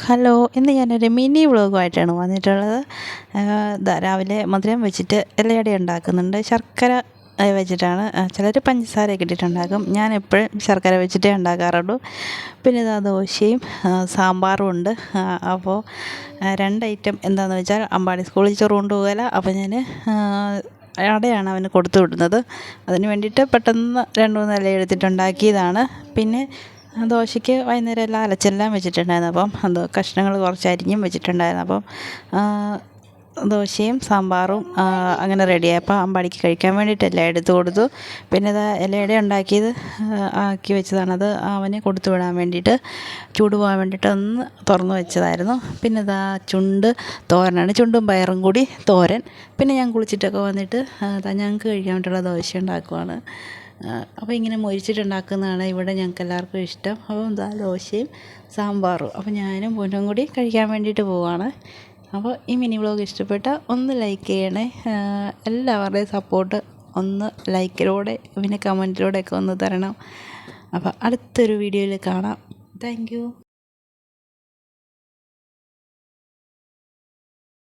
Hello, ഇന്ന് ഞാനൊരു mini വ്ളോഗുമായിട്ടാണ് വന്നിട്ടുള്ളത്. രാവിലെ മധുരം വെച്ചിട്ട് ഇലയട ഉണ്ടാക്കുന്നുണ്ട്. ശർക്കര വെച്ചിട്ടാണ്. ചിലർ പഞ്ചസാരയൊക്കെ ഇട്ടിട്ടുണ്ടാക്കും. ഞാൻ എപ്പോഴും ശർക്കര വെച്ചിട്ടേ ഉണ്ടാക്കാറുള്ളൂ. പിന്നെ ഇതാ ദോശയും സാമ്പാറും ഉണ്ട്. അപ്പോൾ രണ്ട് ഐറ്റം എന്താണെന്ന് വെച്ചാൽ അമ്പാടി സ്കൂളിൽ ചോറ് കൊണ്ടുപോകില്ല. അപ്പോൾ ഞാൻ അടയാണ് അവന് കൊടുത്തു വിടുന്നത്. അതിന് വേണ്ടിയിട്ട് പെട്ടെന്ന് 2-3 ഇല എടുത്തിട്ടുണ്ടാക്കിയതാണ്. പിന്നെ ദോശയ്ക്ക് വൈകുന്നേരം എല്ലാം അരച്ചെല്ലാം വെച്ചിട്ടുണ്ടായിരുന്നു. അപ്പം കഷ്ണങ്ങൾ കുറച്ച് അരിഞ്ഞും വെച്ചിട്ടുണ്ടായിരുന്നു. അപ്പം ദോശയും സാമ്പാറും അങ്ങനെ റെഡിയായി. അപ്പോൾ അമ്പാടിക്ക് കഴിക്കാൻ വേണ്ടിയിട്ടെല്ലാം എടുത്തു കൊടുത്തു. പിന്നെ ഇത് ഇലയട ഉണ്ടാക്കിയത് ആക്കി വെച്ചതാണത് അവന് കൊടുത്തു വിടാൻ വേണ്ടിയിട്ട്, ചൂട് പോകാൻ വേണ്ടിയിട്ട് ഒന്ന് തുറന്ന് വെച്ചതായിരുന്നു. പിന്നെ ഇതാ തോരനാണ്, ചുണ്ടും പയറും കൂടി തോരൻ. പിന്നെ ഞാൻ കുളിച്ചിട്ടൊക്കെ വന്നിട്ട് ഞങ്ങൾക്ക് കഴിക്കാൻ വേണ്ടിയിട്ടുള്ള ദോശ ഉണ്ടാക്കുവാണ്. അപ്പോൾ ഇങ്ങനെ മൊരിച്ചിട്ടുണ്ടാക്കുന്നതാണ് ഇവിടെ ഞങ്ങൾക്ക് എല്ലാവർക്കും ഇഷ്ടം. അപ്പോൾ ഇതാ ദോശയും സാമ്പാറും. അപ്പോൾ ഞാനും പൊന്നും കൂടി കഴിക്കാൻ വേണ്ടിയിട്ട് പോവുകയാണ്. അപ്പോൾ ഈ മിനി വ്ളോഗ് ഇഷ്ടപ്പെട്ട ഒന്ന് ലൈക്ക് ചെയ്യണേ. എല്ലാവരുടെയും സപ്പോർട്ട് ഒന്ന് ലൈക്കിലൂടെ പിന്നെ കമൻറ്റിലൂടെയൊക്കെ ഒന്ന് തരണം. അപ്പോൾ അടുത്തൊരു വീഡിയോയിൽ കാണാം. Thank you.